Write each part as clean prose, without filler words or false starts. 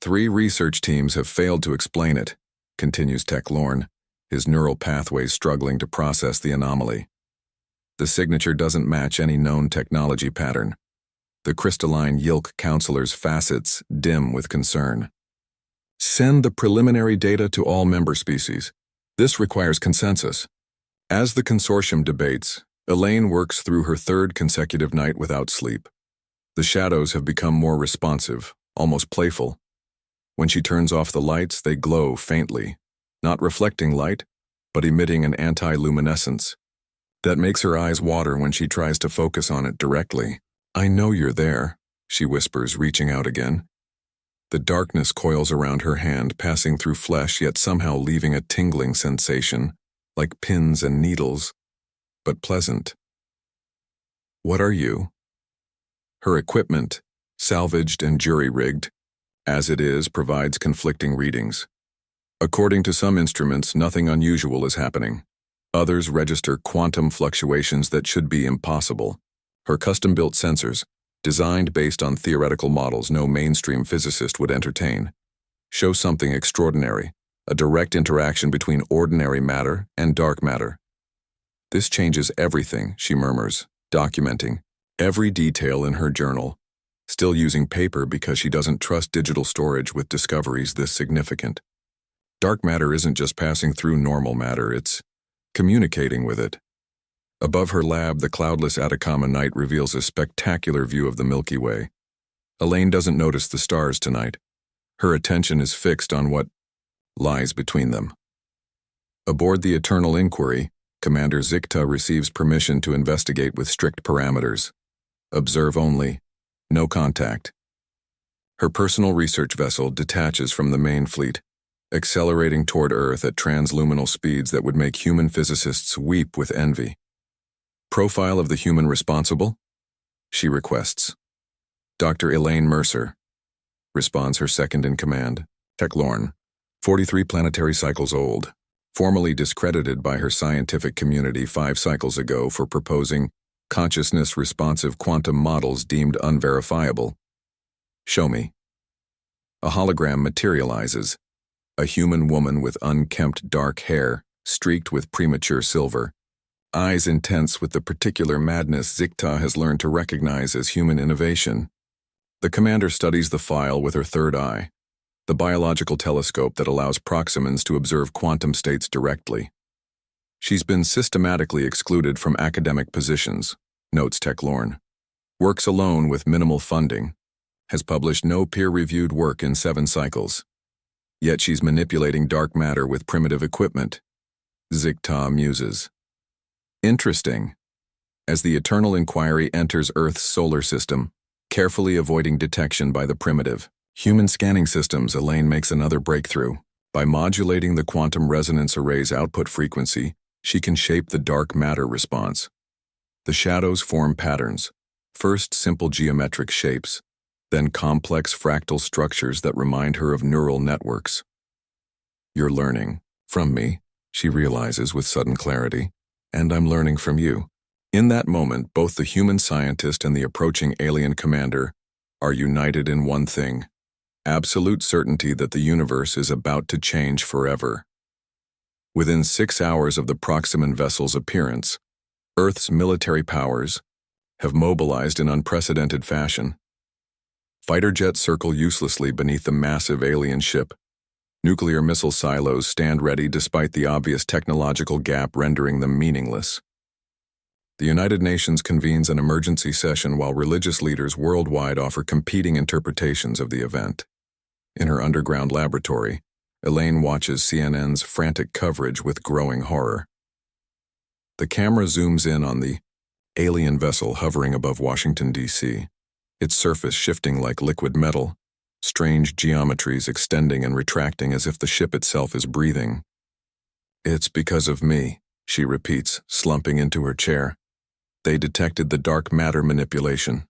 3 research teams have failed to explain it, continues Tech Lorne, his neural pathways struggling to process the anomaly. The signature doesn't match any known technology pattern. The crystalline Yilk counselor's facets dim with concern. Send the preliminary data to all member species. This requires consensus. As the consortium debates, Elaine works through her 3rd consecutive night without sleep. The shadows have become more responsive, almost playful. When she turns off the lights, they glow faintly, not reflecting light, but emitting an anti-luminescence. That makes her eyes water when she tries to focus on it directly. "I know you're there," she whispers, reaching out again. The darkness coils around her hand, passing through flesh yet somehow leaving a tingling sensation, like pins and needles, but pleasant. "What are you?" Her equipment, salvaged and jury-rigged, as it is, provides conflicting readings. According to some instruments, nothing unusual is happening. Others register quantum fluctuations that should be impossible. Her custom-built sensors, designed based on theoretical models no mainstream physicist would entertain, show something extraordinary, a direct interaction between ordinary matter and dark matter. "This changes everything," she murmurs, documenting every detail in her journal, still using paper because she doesn't trust digital storage with discoveries this significant. Dark matter isn't just passing through normal matter, it's communicating with it. Above her lab, the cloudless Atacama night reveals a spectacular view of the Milky Way. Elaine doesn't notice the stars tonight. Her attention is fixed on what lies between them. Aboard the Eternal Inquiry, Commander Zikta receives permission to investigate with strict parameters. Observe only. No contact. Her personal research vessel detaches from the main fleet, accelerating toward Earth at transluminal speeds that would make human physicists weep with envy. "Profile of the human responsible?" she requests. "Dr. Elaine Mercer," responds her second-in-command, Tech Lorne, 43 planetary cycles old, formally discredited by her scientific community 5 cycles ago for proposing consciousness-responsive quantum models deemed unverifiable. "Show me." A hologram materializes, a human woman with unkempt dark hair, streaked with premature silver, eyes intense with the particular madness Zikta has learned to recognize as human innovation. The commander studies the file with her 3rd eye, the biological telescope that allows proximans to observe quantum states directly. She's been systematically excluded from academic positions, notes Tech Lorne. Works alone with minimal funding, has published no peer-reviewed work in 7 cycles. Yet she's manipulating dark matter with primitive equipment. Zikta muses. Interesting. As the Eternal Inquiry enters Earth's solar system, carefully avoiding detection by the primitive human scanning systems, Elaine makes another breakthrough. By modulating the quantum resonance array's output frequency, she can shape the dark matter response. The shadows form patterns, first simple geometric shapes, then complex fractal structures that remind her of neural networks. "You're learning from me," she realizes with sudden clarity, "and I'm learning from you." In that moment, both the human scientist and the approaching alien commander are united in one thing: absolute certainty that the universe is about to change forever. Within 6 hours of the Proximan vessel's appearance, Earth's military powers have mobilized in unprecedented fashion. Fighter jets circle uselessly beneath the massive alien ship. Nuclear missile silos stand ready despite the obvious technological gap rendering them meaningless. The United Nations convenes an emergency session while religious leaders worldwide offer competing interpretations of the event. In her underground laboratory, Elaine watches CNN's frantic coverage with growing horror. The camera zooms in on the alien vessel hovering above Washington, D.C., its surface shifting like liquid metal, strange geometries extending and retracting as if the ship itself is breathing. "It's because of me," she repeats, slumping into her chair. "They detected the dark matter manipulation."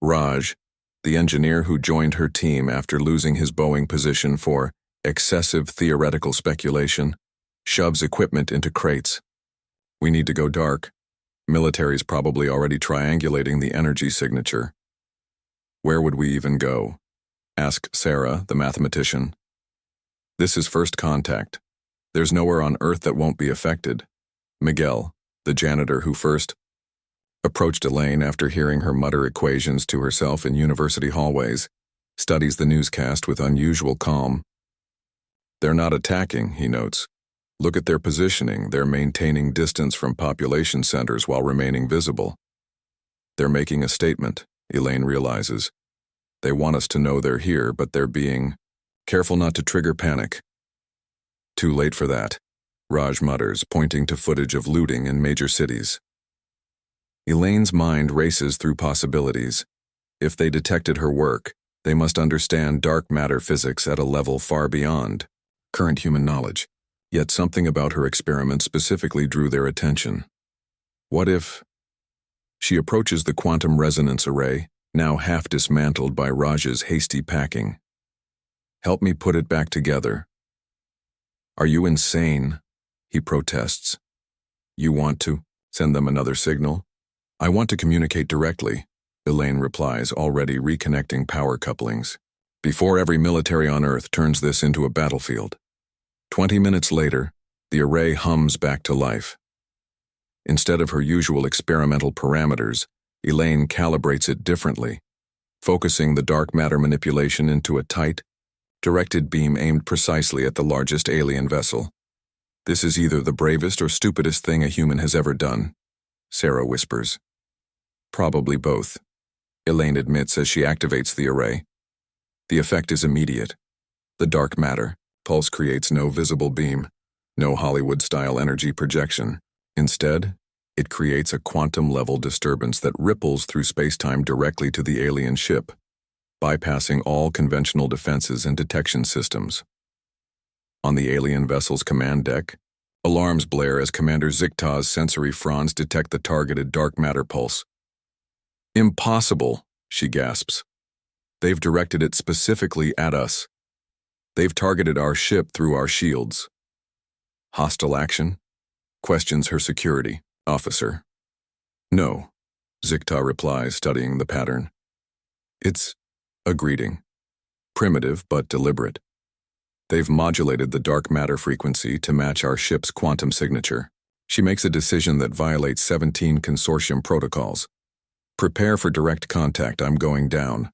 Raj, the engineer who joined her team after losing his Boeing position for excessive theoretical speculation, shoves equipment into crates. "We need to go dark. Military's probably already triangulating the energy signature." "Where would we even go?" asked Sarah, the mathematician. This is first contact. There's nowhere on Earth that won't be affected. Miguel, the janitor who first approached Elaine after hearing her mutter equations to herself in university hallways, studies the newscast with unusual calm. They're not attacking, he notes. Look at their positioning. They're maintaining distance from population centers while remaining visible. They're making a statement, Elaine realizes. They want us to know they're here, but they're being careful not to trigger panic. Too late for that, Raj mutters, pointing to footage of looting in major cities. Elaine's mind races through possibilities. If they detected her work, they must understand dark matter physics at a level far beyond current human knowledge. Yet something about her experiment specifically drew their attention. What if... She approaches the quantum resonance array, now half dismantled by Raj's hasty packing. Help me put it back together. Are you insane? He protests. You want to send them another signal? I want to communicate directly, Elaine replies, already reconnecting power couplings. Before every military on Earth turns this into a battlefield. 20 minutes later, the array hums back to life. Instead of her usual experimental parameters, Elaine calibrates it differently, focusing the dark matter manipulation into a tight, directed beam aimed precisely at the largest alien vessel. This is either the bravest or stupidest thing a human has ever done, Sarah whispers. Probably both, Elaine admits as she activates the array. The effect is immediate. The dark matter pulse creates no visible beam, no Hollywood-style energy projection. Instead, it creates a quantum-level disturbance that ripples through space-time directly to the alien ship, bypassing all conventional defenses and detection systems. On the alien vessel's command deck, alarms blare as Commander Zikta's sensory fronds detect the targeted dark matter pulse. Impossible, she gasps. They've directed it specifically at us. They've targeted our ship through our shields. Hostile action? Questions her security officer. No, Zikta replies, studying the pattern. It's a greeting. Primitive but deliberate. They've modulated the dark matter frequency to match our ship's quantum signature. She makes a decision that violates 17 consortium protocols. Prepare for direct contact, I'm going down.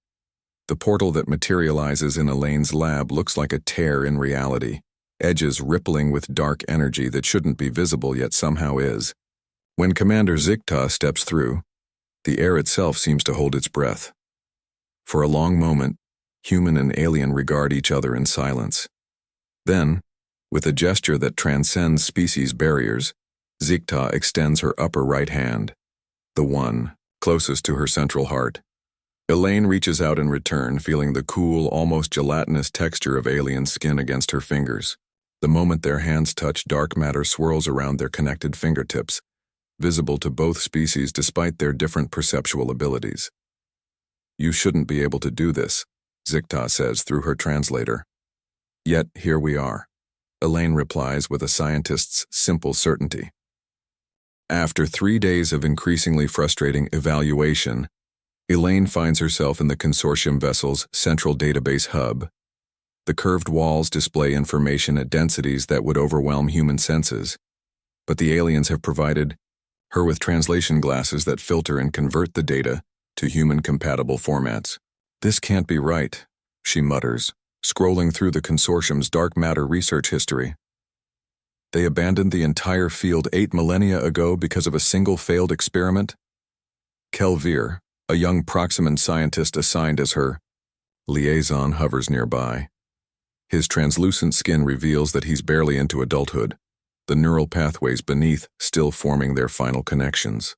The portal that materializes in Elaine's lab looks like a tear in reality, edges rippling with dark energy that shouldn't be visible yet somehow is. When Commander Zikta steps through, the air itself seems to hold its breath. For a long moment, human and alien regard each other in silence. Then, with a gesture that transcends species barriers, Zikta extends her upper right hand, the one closest to her central heart. Elaine reaches out in return, feeling the cool, almost gelatinous texture of alien skin against her fingers. The moment their hands touch, dark matter swirls around their connected fingertips, visible to both species despite their different perceptual abilities. You shouldn't be able to do this, Zikta says through her translator. Yet here we are, Elaine replies with a scientist's simple certainty. After 3 days of increasingly frustrating evaluation, Elaine finds herself in the consortium vessel's central database hub. The curved walls display information at densities that would overwhelm human senses, but the aliens have provided her with translation glasses that filter and convert the data to human-compatible formats. This can't be right, she mutters, scrolling through the consortium's dark matter research history. They abandoned the entire field 8 millennia ago because of a single failed experiment? Kelvir, a young Proximan scientist assigned as her liaison, hovers nearby. His translucent skin reveals that he's barely into adulthood, the neural pathways beneath still forming their final connections.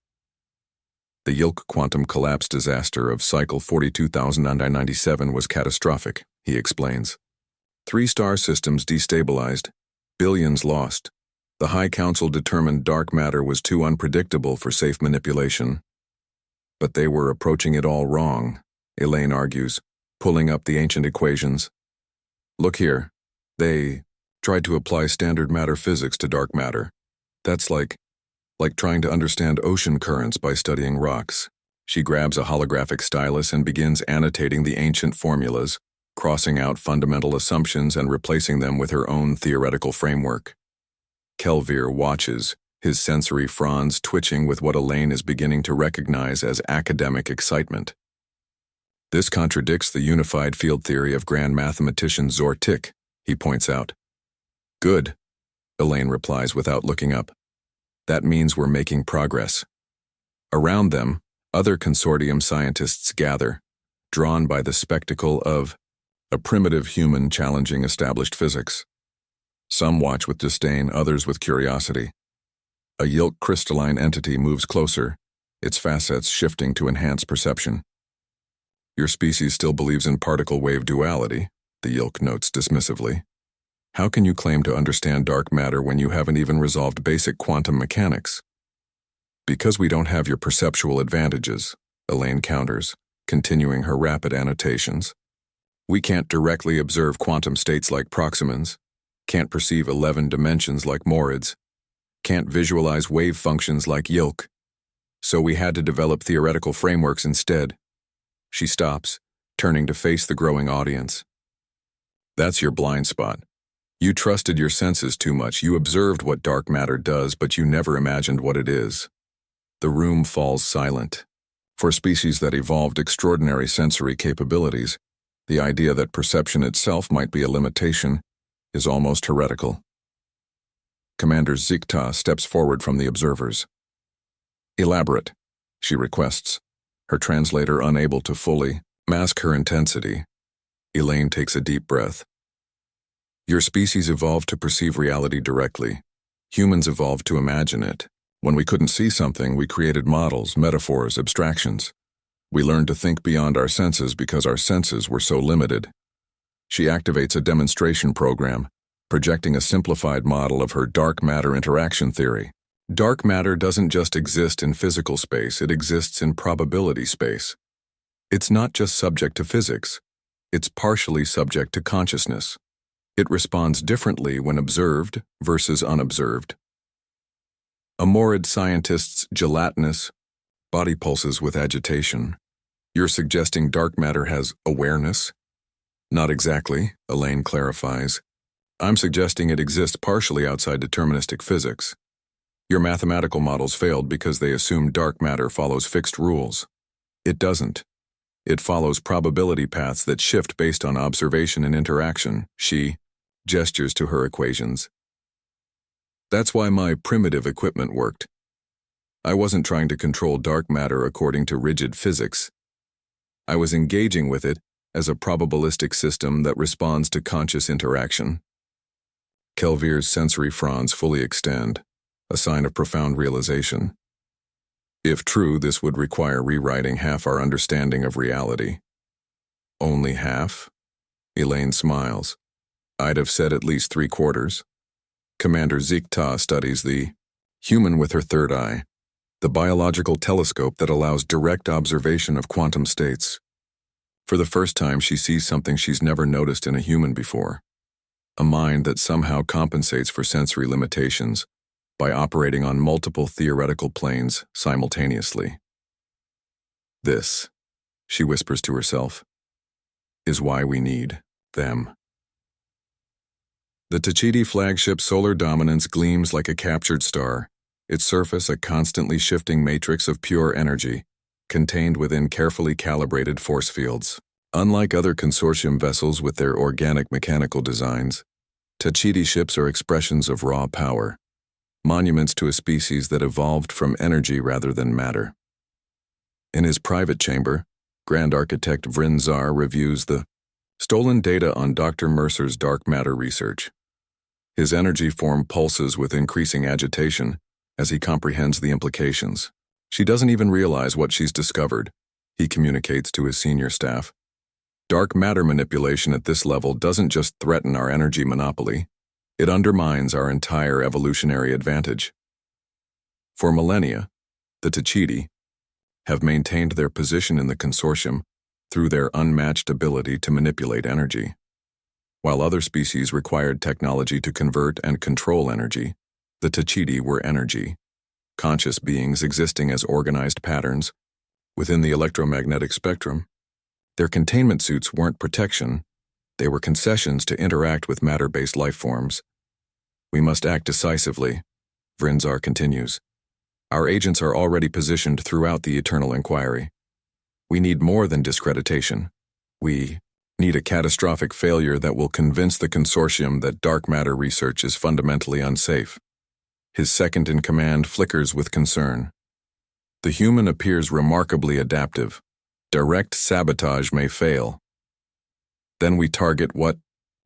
The Yilk quantum collapse disaster of cycle 42,997 was catastrophic, he explains. 3 star systems destabilized, billions lost. The High Council determined dark matter was too unpredictable for safe manipulation. But they were approaching it all wrong, Elaine argues, pulling up the ancient equations. Look here. They tried to apply standard matter physics to dark matter. That's like trying to understand ocean currents by studying rocks. She grabs a holographic stylus and begins annotating the ancient formulas, crossing out fundamental assumptions and replacing them with her own theoretical framework. Kelvir watches, his sensory fronds twitching with what Elaine is beginning to recognize as academic excitement. This contradicts the unified field theory of grand mathematician Zortik, he points out. Good, Elaine replies without looking up. That means we're making progress. Around them, other consortium scientists gather, drawn by the spectacle of a primitive human challenging established physics. Some watch with disdain, others with curiosity. A yilk crystalline entity moves closer, its facets shifting to enhance perception. Your species still believes in particle-wave duality, the yilk notes dismissively. How can you claim to understand dark matter when you haven't even resolved basic quantum mechanics? Because we don't have your perceptual advantages, Elaine counters, continuing her rapid annotations. We can't directly observe quantum states like proximans, can't perceive 11 dimensions like morids, can't visualize wave functions like yilk. So we had to develop theoretical frameworks instead. She stops, turning to face the growing audience. That's your blind spot. You trusted your senses too much. You observed what dark matter does, but you never imagined what it is. The room falls silent. For species that evolved extraordinary sensory capabilities, the idea that perception itself might be a limitation is almost heretical. Commander Zikta steps forward from the observers. Elaborate, she requests, her translator unable to fully mask her intensity. Elaine takes a deep breath. Your species evolved to perceive reality directly. Humans evolved to imagine it. When we couldn't see something, we created models, metaphors, abstractions. We learned to think beyond our senses because our senses were so limited. She activates a demonstration program, projecting a simplified model of her dark matter interaction theory. Dark matter doesn't just exist in physical space, it exists in probability space. It's not just subject to physics, it's partially subject to consciousness. It responds differently when observed versus unobserved. Amorid scientists gelatinous, body pulses with agitation. You're suggesting dark matter has awareness? Not exactly, Elaine clarifies. I'm suggesting it exists partially outside deterministic physics. Your mathematical models failed because they assumed dark matter follows fixed rules. It doesn't. It follows probability paths that shift based on observation and interaction. She gestures to her equations. That's why my primitive equipment worked. I wasn't trying to control dark matter according to rigid physics. I was engaging with it as a probabilistic system that responds to conscious interaction. Kelvir's sensory fronds fully extend, a sign of profound realization. If true, this would require rewriting half our understanding of reality. Only half? Elaine smiles. I'd have said at least 3/4. Commander Zikta studies the human with her third eye, the biological telescope that allows direct observation of quantum states. For the first time, she sees something she's never noticed in a human before, a mind that somehow compensates for sensory limitations by operating on multiple theoretical planes simultaneously. This, she whispers to herself, is why we need them. The Tachidi flagship Solar Dominance gleams like a captured star, its surface a constantly shifting matrix of pure energy, contained within carefully calibrated force fields. Unlike other consortium vessels with their organic mechanical designs, Tachidi ships are expressions of raw power, monuments to a species that evolved from energy rather than matter. In his private chamber, Grand Architect Vryn Zar reviews the stolen data on Dr. Mercer's dark matter research. His energy form pulses with increasing agitation as he comprehends the implications. She doesn't even realize what she's discovered, he communicates to his senior staff. Dark matter manipulation at this level doesn't just threaten our energy monopoly, it undermines our entire evolutionary advantage. For millennia, the Tachidi have maintained their position in the consortium through their unmatched ability to manipulate energy. While other species required technology to convert and control energy, the Tachidi were energy, conscious beings existing as organized patterns within the electromagnetic spectrum. Their containment suits weren't protection, They were concessions to interact with matter-based life forms. We must act decisively, Vrinzar continues. Our agents are already positioned throughout the Eternal Inquiry. We need more than discreditation. We need a catastrophic failure that will convince the consortium that dark matter research is fundamentally unsafe. His second-in-command flickers with concern. The human appears remarkably adaptive. Direct sabotage may fail. Then we target what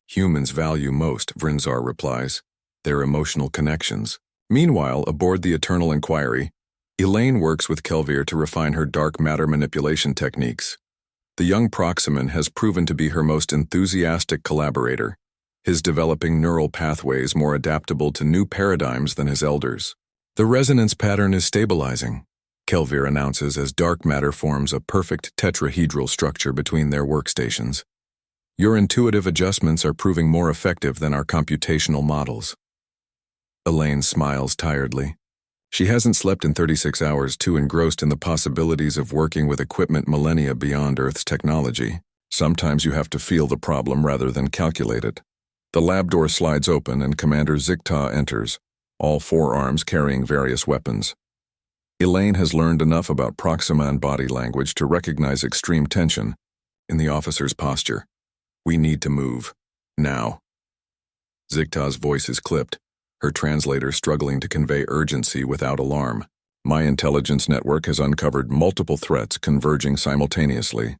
humans value most, Vrinzar replies, their emotional connections. Meanwhile, aboard the Eternal Inquiry, Elaine works with Kelvir to refine her dark matter manipulation techniques. The young Proximan has proven to be her most enthusiastic collaborator, his developing neural pathways more adaptable to new paradigms than his elders. The resonance pattern is stabilizing, Kelvir announces as dark matter forms a perfect tetrahedral structure between their workstations. Your intuitive adjustments are proving more effective than our computational models. Elaine smiles tiredly. She hasn't slept in 36 hours, too engrossed in the possibilities of working with equipment millennia beyond Earth's technology. Sometimes you have to feel the problem rather than calculate it. The lab door slides open and Commander Zikta enters, all four arms carrying various weapons. Elaine has learned enough about Proxima and body language to recognize extreme tension in the officer's posture. We need to move. Now. Zikta's voice is clipped, her translator struggling to convey urgency without alarm. My intelligence network has uncovered multiple threats converging simultaneously.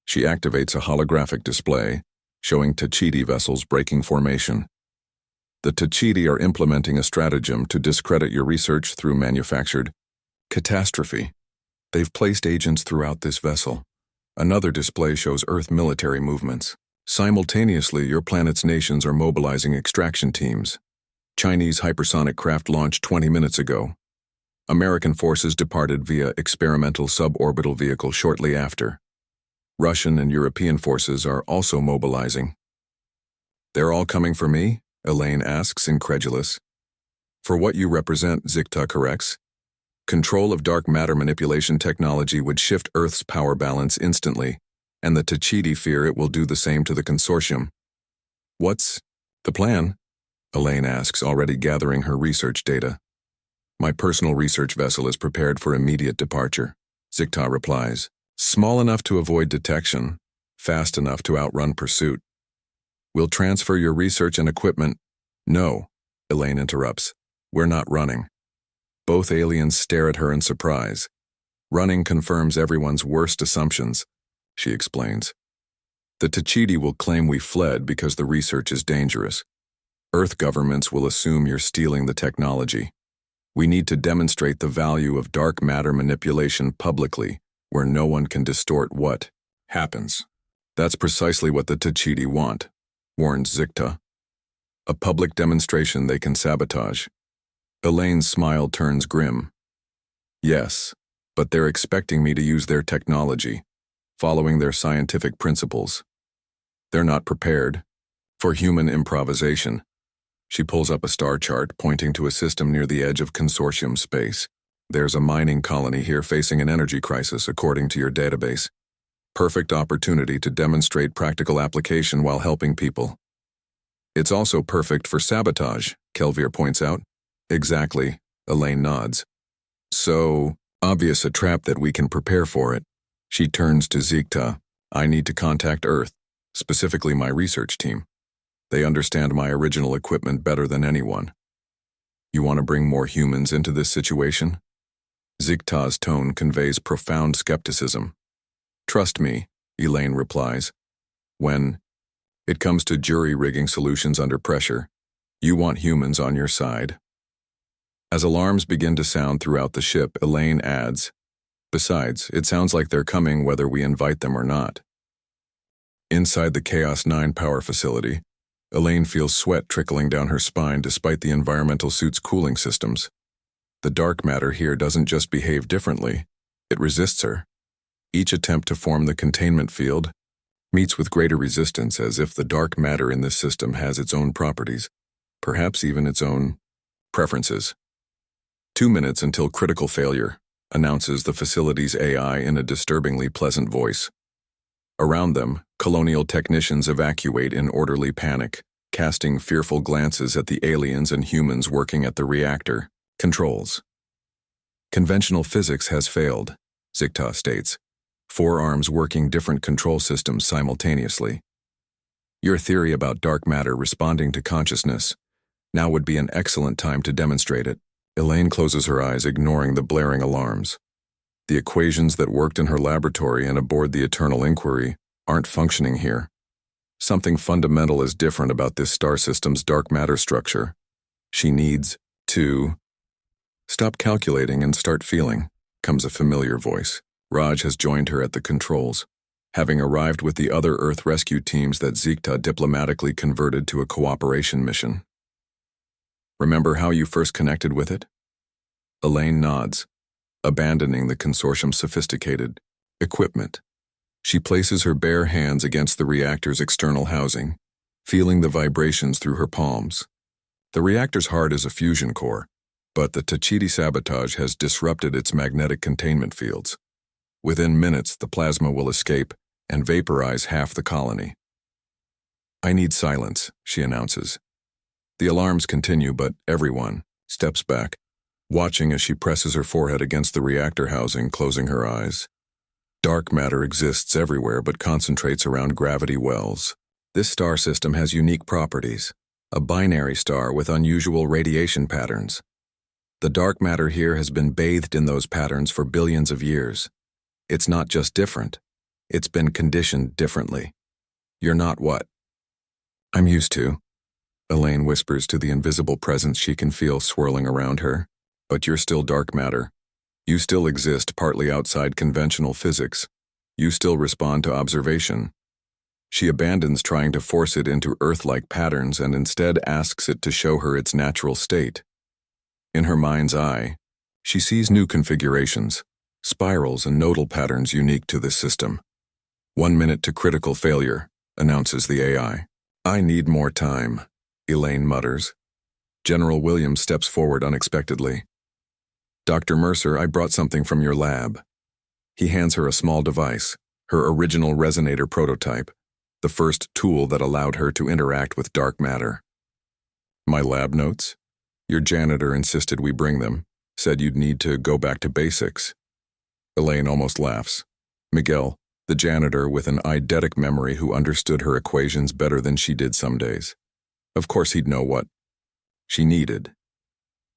She activates a holographic display, showing Tachidi vessels breaking formation. The Tachidi are implementing a stratagem to discredit your research through manufactured catastrophe. They've placed agents throughout this vessel. Another display shows Earth military movements. Simultaneously, your planet's nations are mobilizing extraction teams. Chinese hypersonic craft launched 20 minutes ago. American forces departed via experimental suborbital vehicle shortly after. Russian and European forces are also mobilizing. They're all coming for me? Elaine asks, incredulous. For what you represent, Zikta corrects. Control of dark matter manipulation technology would shift Earth's power balance instantly, and the Tachidi fear it will do the same to the consortium. What's the plan? Elaine asks, already gathering her research data. My personal research vessel is prepared for immediate departure, Zikta replies. Small enough to avoid detection, fast enough to outrun pursuit. We'll transfer your research and equipment. No, Elaine interrupts. We're not running. Both aliens stare at her in surprise. Running confirms everyone's worst assumptions, she explains. The Tachidi will claim we fled because the research is dangerous. Earth governments will assume you're stealing the technology. We need to demonstrate the value of dark matter manipulation publicly, where no one can distort what happens. That's precisely what the Tachidi want, warns Zikta. A public demonstration they can sabotage. Elaine's smile turns grim. Yes, but they're expecting me to use their technology, following their scientific principles. They're not prepared for human improvisation. She pulls up a star chart pointing to a system near the edge of consortium space. There's a mining colony here facing an energy crisis, according to your database. Perfect opportunity to demonstrate practical application while helping people. It's also perfect for sabotage, Kelvir points out. Exactly, Elaine nods. So, obvious a trap that we can prepare for it. She turns to Zikta. I need to contact Earth, specifically my research team. They understand my original equipment better than anyone. You want to bring more humans into this situation? Zikta's tone conveys profound skepticism. Trust me, Elaine replies. When it comes to jury-rigging solutions under pressure, you want humans on your side. As alarms begin to sound throughout the ship, Elaine adds, besides, it sounds like they're coming whether we invite them or not. Inside the Chaos 9 power facility, Elaine feels sweat trickling down her spine despite the environmental suit's cooling systems. The dark matter here doesn't just behave differently, it resists her. Each attempt to form the containment field meets with greater resistance, as if the dark matter in this system has its own properties, perhaps even its own preferences. 2 minutes until critical failure, announces the facility's AI in a disturbingly pleasant voice. Around them, colonial technicians evacuate in orderly panic, casting fearful glances at the aliens and humans working at the reactor. Controls. Conventional physics has failed, Zikta states. 4 arms working different control systems simultaneously. Your theory about dark matter responding to consciousness. Now would be an excellent time to demonstrate it. Elaine closes her eyes, ignoring the blaring alarms. The equations that worked in her laboratory and aboard the Eternal Inquiry aren't functioning here. Something fundamental is different about this star system's dark matter structure. She needs to stop calculating and start feeling, comes a familiar voice. Raj has joined her at the controls, having arrived with the other Earth rescue teams that Zikta diplomatically converted to a cooperation mission. Remember how you first connected with it? Elaine nods, abandoning the consortium's sophisticated equipment. She places her bare hands against the reactor's external housing, feeling the vibrations through her palms. The reactor's heart is a fusion core, but the Tachiti sabotage has disrupted its magnetic containment fields. Within minutes, the plasma will escape and vaporize half the colony. I need silence, she announces. The alarms continue, but everyone steps back, watching as she presses her forehead against the reactor housing, closing her eyes. Dark matter exists everywhere but concentrates around gravity wells. This star system has unique properties, a binary star with unusual radiation patterns. The dark matter here has been bathed in those patterns for billions of years. It's not just different, it's been conditioned differently. You're not what I'm used to, Elaine whispers to the invisible presence she can feel swirling around her. But you're still dark matter. You still exist partly outside conventional physics. You still respond to observation. She abandons trying to force it into Earth-like patterns and instead asks it to show her its natural state. In her mind's eye, she sees new configurations, spirals and nodal patterns unique to this system. 1 minute to critical failure, announces the AI. I need more time, Elaine mutters. General Williams steps forward unexpectedly. Dr. Mercer, I brought something from your lab. He hands her a small device, her original resonator prototype, the first tool that allowed her to interact with dark matter. My lab notes? Your janitor insisted we bring them, said you'd need to go back to basics. Elaine almost laughs. Miguel, the janitor with an eidetic memory who understood her equations better than she did some days. Of course he'd know what she needed.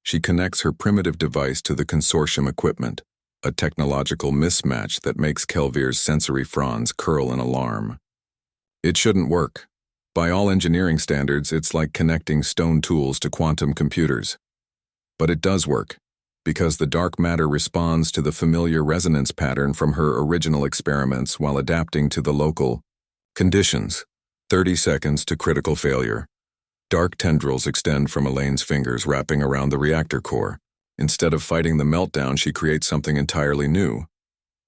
She connects her primitive device to the consortium equipment, a technological mismatch that makes Kelvir's sensory fronds curl in alarm. It shouldn't work. By all engineering standards, it's like connecting stone tools to quantum computers. But it does work, because the dark matter responds to the familiar resonance pattern from her original experiments while adapting to the local conditions. 30 seconds to critical failure. Dark tendrils extend from Elaine's fingers, wrapping around the reactor core. Instead of fighting the meltdown, she creates something entirely new.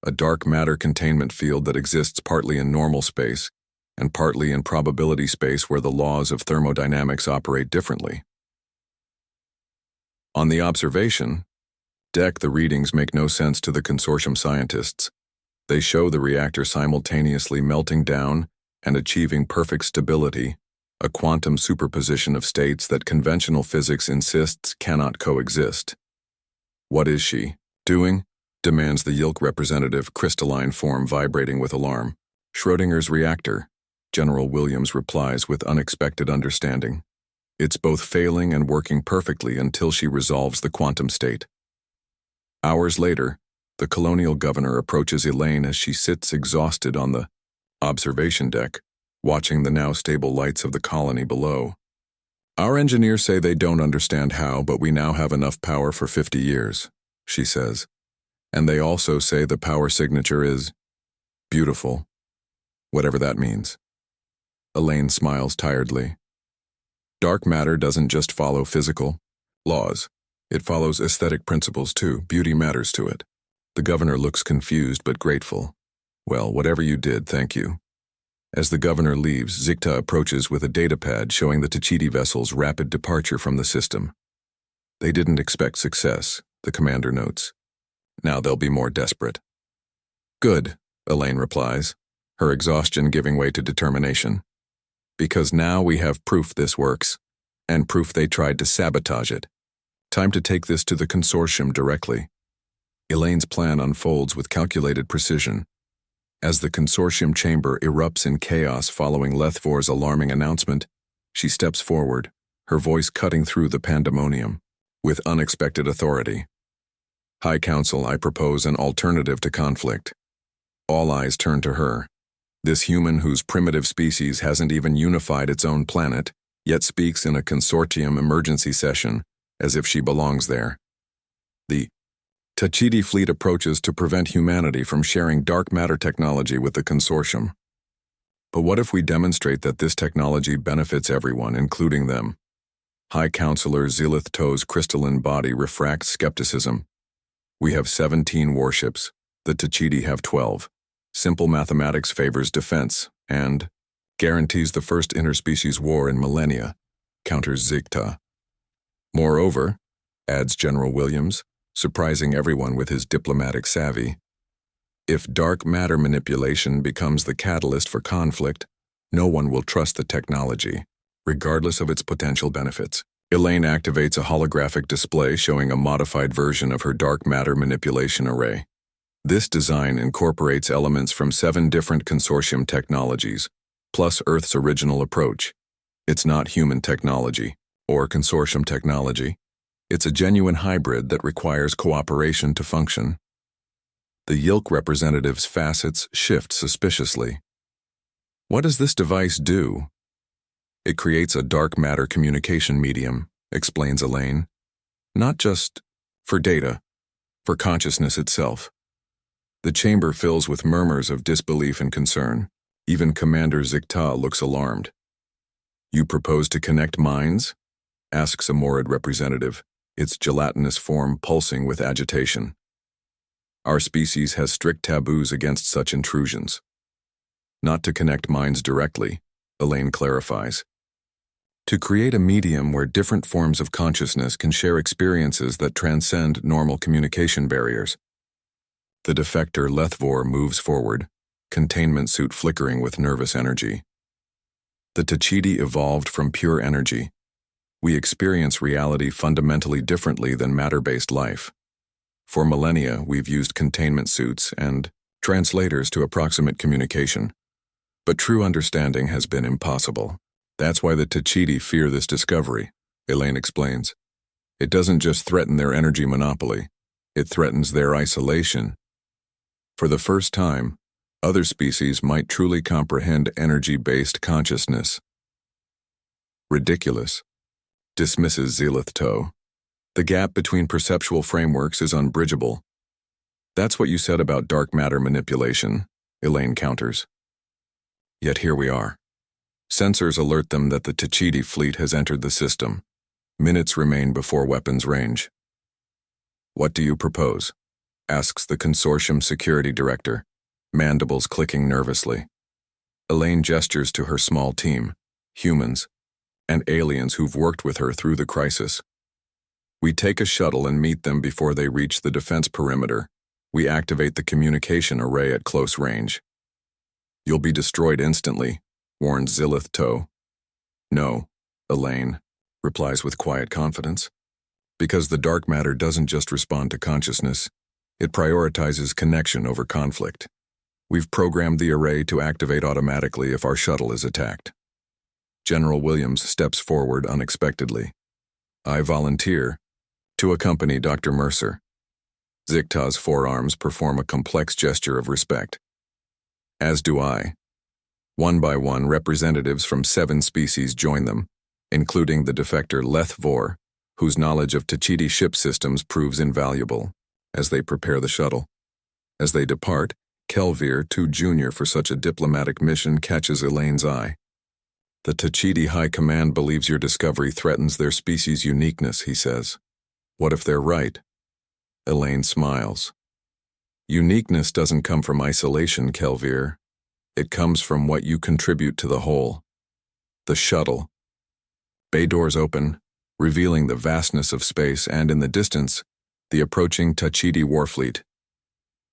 A dark matter containment field that exists partly in normal space and partly in probability space where the laws of thermodynamics operate differently. On the observation deck, the readings make no sense to the consortium scientists. They show the reactor simultaneously melting down and achieving perfect stability, a quantum superposition of states that conventional physics insists cannot coexist. What is she doing? Demands the Yilk representative, crystalline form vibrating with alarm. Schrodinger's reactor, General Williams replies with unexpected understanding. It's both failing and working perfectly until she resolves the quantum state. Hours later, the colonial governor approaches Elaine as she sits exhausted on the observation deck, watching the now stable lights of the colony below. Our engineers say they don't understand how, but we now have enough power for 50 years, she says. And they also say the power signature is beautiful, whatever that means. Elaine smiles tiredly. Dark matter doesn't just follow physical laws. It follows aesthetic principles too. Beauty matters to it. The governor looks confused but grateful. Well, whatever you did, thank you. As the governor leaves, Zikta approaches with a datapad showing the Tachiti vessel's rapid departure from the system. They didn't expect success, the commander notes. Now they'll be more desperate. Good, Elaine replies. her exhaustion giving way to determination. Because now we have proof this works, and proof they tried to sabotage it. Time to take this to the consortium directly. Elaine's plan unfolds with calculated precision. As the consortium chamber erupts in chaos following Lethvor's alarming announcement, she steps forward, her voice cutting through the pandemonium. With unexpected authority. High Council, I propose an alternative to conflict. All eyes turn to her. This human whose primitive species hasn't even unified its own planet, yet speaks in a consortium emergency session, as if she belongs there. The Tachidi fleet approaches to prevent humanity from sharing dark matter technology with the consortium. But what if we demonstrate that this technology benefits everyone, including them? High Counselor Zilith To's crystalline body refracts skepticism. We have 17 warships, the Tachidi have 12. Simple mathematics favors defense, and guarantees the first interspecies war in millennia, counters Zigta. Moreover, adds General Williams, surprising everyone with his diplomatic savvy, if dark matter manipulation becomes the catalyst for conflict, no one will trust the technology, regardless of its potential benefits. Elaine activates a holographic display showing a modified version of her dark matter manipulation array. This design incorporates elements from 7 different consortium technologies, plus Earth's original approach. It's not human technology, or consortium technology. It's a genuine hybrid that requires cooperation to function. The Yilk representative's facets shift suspiciously. What does this device do? It creates a dark matter communication medium, explains Elaine. Not just for data, for consciousness itself. The chamber fills with murmurs of disbelief and concern. Even Commander Zigta looks alarmed. You propose to connect minds? Asks a Morid representative, its gelatinous form pulsing with agitation. Our species has strict taboos against such intrusions. Not to connect minds directly, Elaine clarifies. To create a medium where different forms of consciousness can share experiences that transcend normal communication barriers. The defector Lethvor moves forward, containment suit flickering with nervous energy. The Tachidi evolved from pure energy. We experience reality fundamentally differently than matter-based life. For millennia, we've used containment suits and translators to approximate communication. But true understanding has been impossible. That's why the Tachidi fear this discovery, Elaine explains. It doesn't just threaten their energy monopoly, it threatens their isolation. For the first time, other species might truly comprehend energy-based consciousness. Ridiculous, dismisses Zilith To. The gap between perceptual frameworks is unbridgeable. That's what you said about dark matter manipulation, Elaine counters. Yet here we are. Sensors alert them that the Tachidi fleet has entered the system. Minutes remain before weapons range. What do you propose? Asks the consortium security director, mandibles clicking nervously. Elaine gestures to her small team, humans, and aliens who've worked with her through the crisis. We take a shuttle and meet them before they reach the defense perimeter. We activate the communication array at close range. You'll be destroyed instantly, warns Zilith To. No, Elaine, replies with quiet confidence. Because the dark matter doesn't just respond to consciousness, it prioritizes connection over conflict. We've programmed the array to activate automatically if our shuttle is attacked. General Williams steps forward unexpectedly. I volunteer to accompany Dr. Mercer. Zigta's forearms perform a complex gesture of respect. As do I. One by one, representatives from 7 species join them, including the defector Lethvor, whose knowledge of Tachidi ship systems proves invaluable, as they prepare the shuttle. As they depart, Kelvir, too junior for such a diplomatic mission, catches Elaine's eye. The Tachidi High Command believes your discovery threatens their species' uniqueness, he says. What if they're right? Elaine smiles. Uniqueness doesn't come from isolation, Kelvir. It comes from what you contribute to the whole. The shuttle. Bay doors open, revealing the vastness of space, and in the distance, the approaching Tachidi warfleet.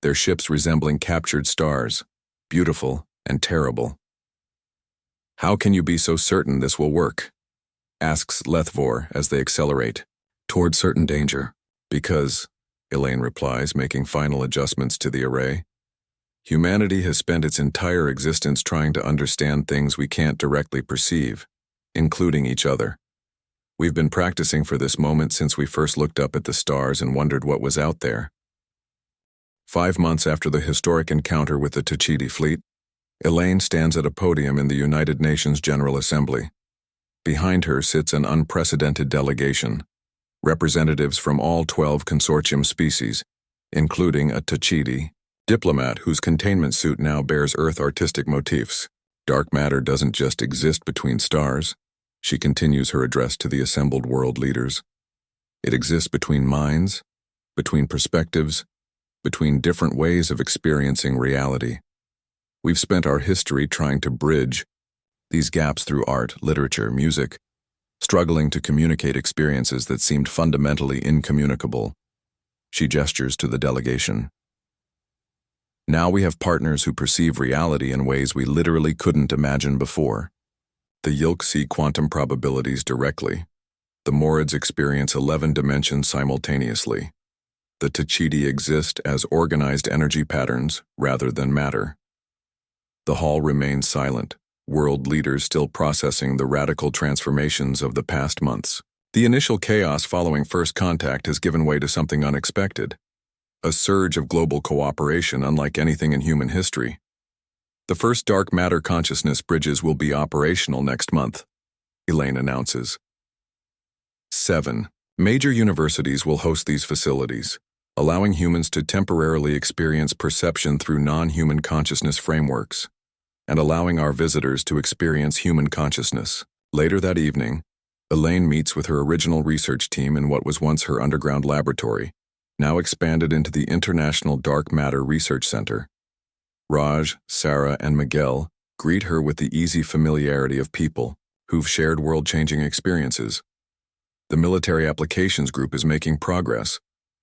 Their ships resembling captured stars, beautiful and terrible. "How can you be so certain this will work?" asks Lethvor as they accelerate toward certain danger. "Because," Elaine replies, making final adjustments to the array, "humanity has spent its entire existence trying to understand things we can't directly perceive, including each other. We've been practicing for this moment since we first looked up at the stars and wondered what was out there." 5 months after the historic encounter with the Tachidi fleet, Elaine stands at a podium in the United Nations General Assembly. Behind her sits an unprecedented delegation, representatives from all 12 consortium species, including a Tachidi diplomat whose containment suit now bears Earth artistic motifs. "Dark matter doesn't just exist between stars," she continues her address to the assembled world leaders. "It exists between minds, between perspectives, between different ways of experiencing reality. We've spent our history trying to bridge these gaps through art, literature, music, struggling to communicate experiences that seemed fundamentally incommunicable." She gestures to the delegation. "Now we have partners who perceive reality in ways we literally couldn't imagine before. The Yilk see quantum probabilities directly. The Morids experience 11 dimensions simultaneously. The Tachidi exist as organized energy patterns rather than matter." The hall remains silent, world leaders still processing the radical transformations of the past months. The initial chaos following first contact has given way to something unexpected. A surge of global cooperation unlike anything in human history. The first dark matter consciousness bridges will be operational next month, Elaine announces. 7. Major universities will host these facilities, allowing humans to temporarily experience perception through non-human consciousness frameworks, and allowing our visitors to experience human consciousness. Later that evening, Elaine meets with her original research team in what was once her underground laboratory, now expanded into the International Dark Matter Research Center. Raj, Sarah, and Miguel greet her with the easy familiarity of people who've shared world-changing experiences. "The military applications group is making progress,"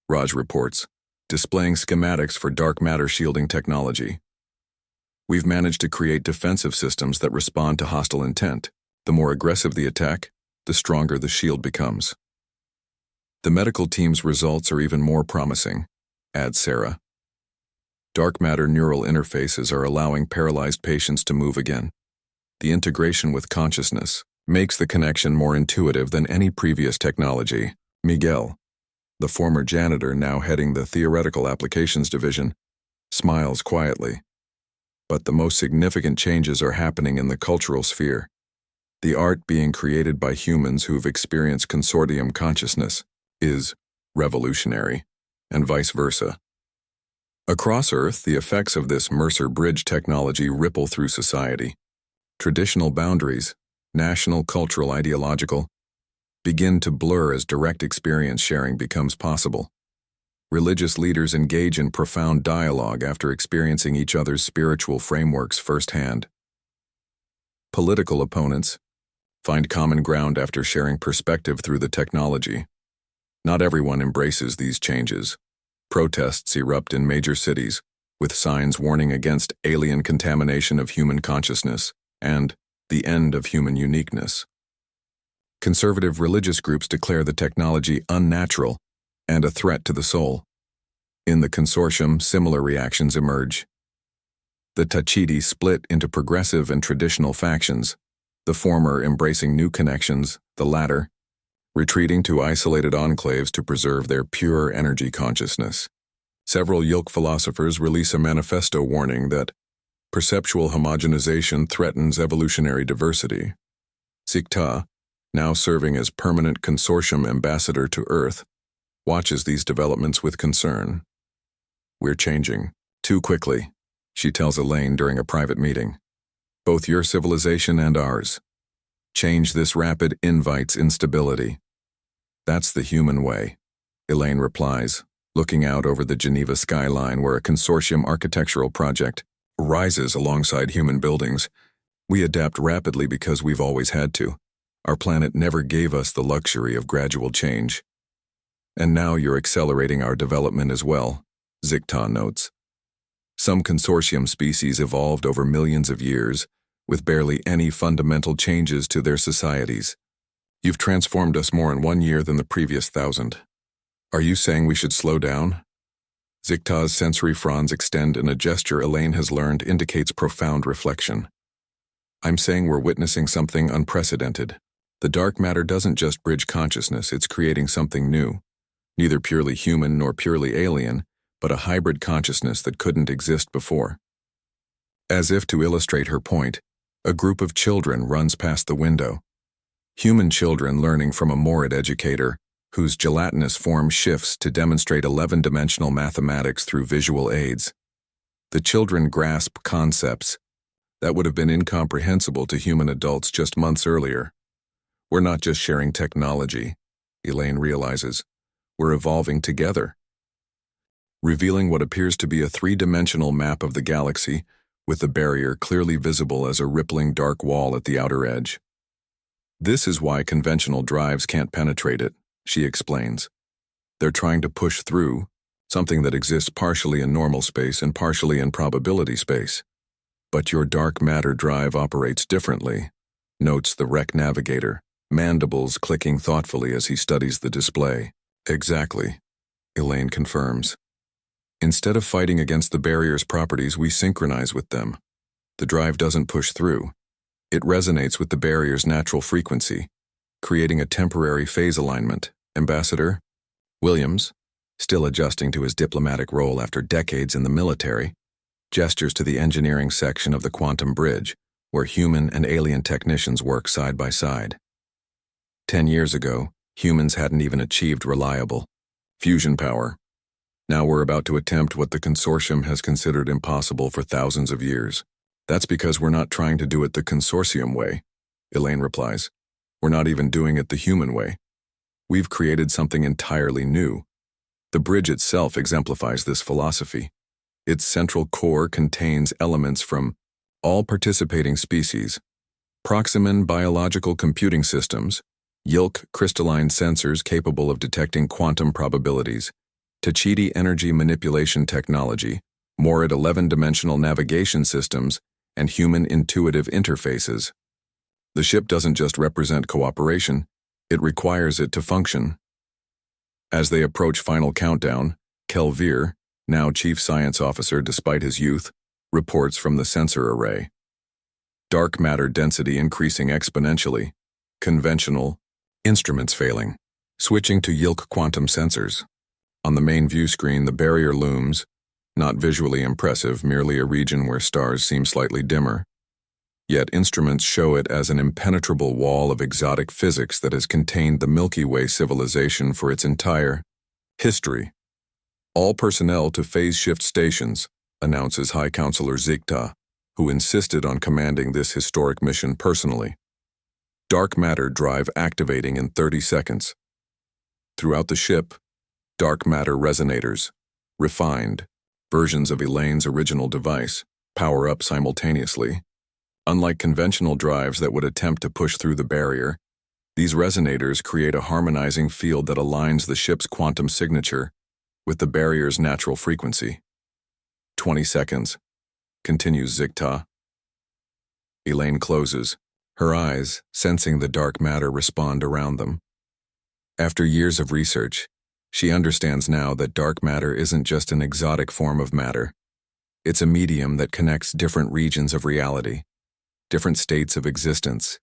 Raj reports, displaying schematics for dark matter shielding technology. "We've managed to create defensive systems that respond to hostile intent. The more aggressive the attack, the stronger the shield becomes." "The medical team's results are even more promising," adds Sarah. "Dark matter neural interfaces are allowing paralyzed patients to move again. The integration with consciousness makes the connection more intuitive than any previous technology." Miguel, the former janitor now heading the Theoretical Applications Division, smiles quietly. "But the most significant changes are happening in the cultural sphere. The art being created by humans who've experienced consortium consciousness is revolutionary, and vice versa. Across Earth, the effects of this Mercer Bridge technology ripple through society. Traditional boundaries, national, cultural, ideological, begin to blur as direct experience sharing becomes possible. Religious leaders engage in profound dialogue after experiencing each other's spiritual frameworks firsthand. Political opponents find common ground after sharing perspective through the technology. Not everyone embraces these changes. Protests erupt in major cities, with signs warning against alien contamination of human consciousness and the end of human uniqueness. Conservative religious groups declare the technology unnatural and a threat to the soul. In the consortium, similar reactions emerge. The Tachidi split into progressive and traditional factions, the former embracing new connections, the latter retreating to isolated enclaves to preserve their pure energy consciousness. Several Yilk philosophers release a manifesto warning that perceptual homogenization threatens evolutionary diversity. Sikta, now serving as permanent consortium ambassador to Earth, watches these developments with concern. "We're changing too quickly," she tells Elaine during a private meeting. "Both your civilization and ours. Change this rapid invites instability." "That's the human way," Elaine replies, looking out over the Geneva skyline where a consortium architectural project rises alongside human buildings. "We adapt rapidly because we've always had to. Our planet never gave us the luxury of gradual change. And now you're accelerating our development as well," Zikta notes. Some consortium species evolved over millions of years, with barely any fundamental changes to their societies. You've transformed us more in 1 year than the previous 1,000. Are you saying we should slow down? Zikta's sensory fronds extend in a gesture Elaine has learned indicates profound reflection. I'm saying we're witnessing something unprecedented. The dark matter doesn't just bridge consciousness, it's creating something new. Neither purely human nor purely alien, but a hybrid consciousness that couldn't exist before. As if to illustrate her point, a group of children runs past the window. Human children learning from a Morid educator, whose gelatinous form shifts to demonstrate 11-dimensional mathematics through visual aids. The children grasp concepts that would have been incomprehensible to human adults just months earlier. We're not just sharing technology, Elaine realizes. We're evolving together. Revealing what appears to be a 3-dimensional map of the galaxy, with the barrier clearly visible as a rippling dark wall at the outer edge. This is why conventional drives can't penetrate it, she explains. They're trying to push through something that exists partially in normal space and partially in probability space. But your dark matter drive operates differently, notes the Rec navigator, mandibles clicking thoughtfully as he studies the display. Exactly, Elaine confirms. Instead of fighting against the barrier's properties, we synchronize with them. The drive doesn't push through. It resonates with the barrier's natural frequency, creating a temporary phase alignment. Ambassador Williams, still adjusting to his diplomatic role after decades in the military, gestures to the engineering section of the quantum bridge, where human and alien technicians work side by side. 10 years ago, humans hadn't even achieved reliable fusion power. Now we're about to attempt what the consortium has considered impossible for thousands of years. That's because we're not trying to do it the consortium way, Elaine replies. We're not even doing it the human way. We've created something entirely new. The bridge itself exemplifies this philosophy. Its central core contains elements from all participating species, Proximan biological computing systems, Yilk crystalline sensors capable of detecting quantum probabilities, Tachiti energy manipulation technology, Morid 11-dimensional navigation systems, and human intuitive interfaces. The ship doesn't just represent cooperation, it requires it to function. As they approach final countdown, Kelvir, now Chief Science Officer despite his youth, reports from the sensor array. Dark matter density increasing exponentially. Conventional instruments failing. Switching to Yilk quantum sensors. On the main view screen, the barrier looms, not visually impressive, merely a region where stars seem slightly dimmer. Yet instruments show it as an impenetrable wall of exotic physics that has contained the Milky Way civilization for its entire history. All personnel to phase shift stations, announces High Counselor Zikta, who insisted on commanding this historic mission personally. Dark matter drive activating in 30 seconds. Throughout the ship, dark matter resonators, refined versions of Elaine's original device, power up simultaneously. Unlike conventional drives that would attempt to push through the barrier, these resonators create a harmonizing field that aligns the ship's quantum signature with the barrier's natural frequency. 20 seconds, continues Zikta. Elaine closes, her eyes, sensing the dark matter respond around them. After years of research, she understands now that dark matter isn't just an exotic form of matter. It's a medium that connects different regions of reality, different states of existence,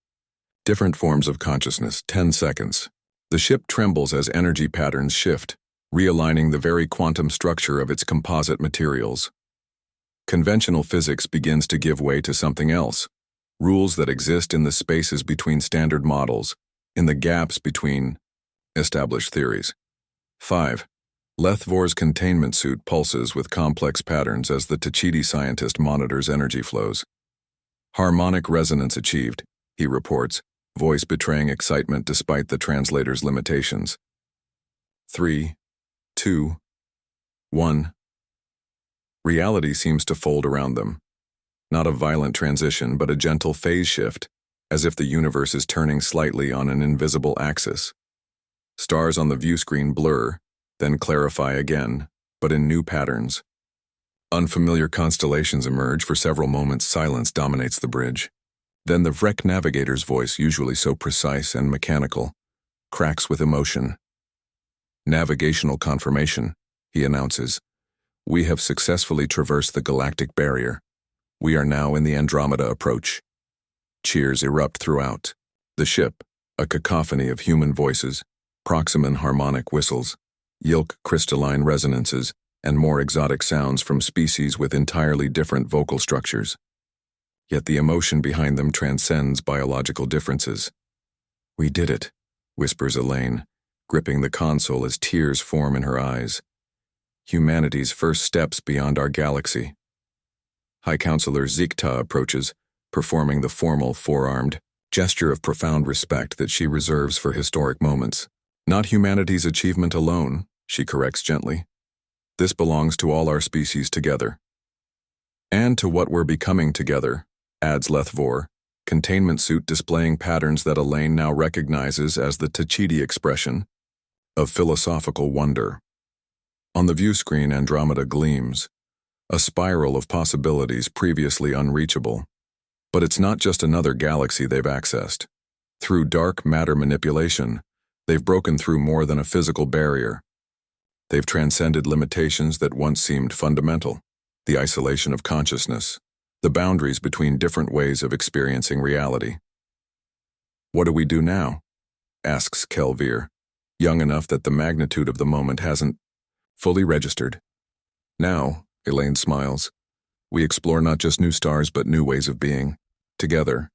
different forms of consciousness. 10 seconds. The ship trembles as energy patterns shift, realigning the very quantum structure of its composite materials. Conventional physics begins to give way to something else, rules that exist in the spaces between standard models, in the gaps between established theories. 5. Lethvor's containment suit pulses with complex patterns as the Tachiti scientist monitors energy flows. Harmonic resonance achieved, he reports, voice betraying excitement despite the translator's limitations. 3, 2, 1. Reality seems to fold around them. Not a violent transition, but a gentle phase shift, as if the universe is turning slightly on an invisible axis. Stars on the view screen blur, then clarify again, but in new patterns. Unfamiliar constellations emerge. For several moments, silence dominates the bridge. Then the Vrek navigator's voice, usually so precise and mechanical, cracks with emotion. Navigational confirmation, he announces. We have successfully traversed the galactic barrier. We are now in the Andromeda approach. Cheers erupt throughout. The ship, a cacophony of human voices, Proximan harmonic whistles, Yilk crystalline resonances, and more exotic sounds from species with entirely different vocal structures. Yet the emotion behind them transcends biological differences. We did it, whispers Elaine, gripping the console as tears form in her eyes. Humanity's first steps beyond our galaxy. High Counselor Zikta approaches, performing the formal four-armed gesture of profound respect that she reserves for historic moments. Not humanity's achievement alone, she corrects gently. This belongs to all our species together. And to what we're becoming together, adds Lethvor, containment suit displaying patterns that Elaine now recognizes as the Tachidi expression of philosophical wonder. On the view screen, Andromeda gleams, a spiral of possibilities previously unreachable. But it's not just another galaxy they've accessed. Through dark matter manipulation, they've broken through more than a physical barrier. They've transcended limitations that once seemed fundamental, the isolation of consciousness, the boundaries between different ways of experiencing reality. What do we do now? Asks Kelvir, young enough that the magnitude of the moment hasn't fully registered. Now, Elaine smiles, we explore not just new stars but new ways of being, together,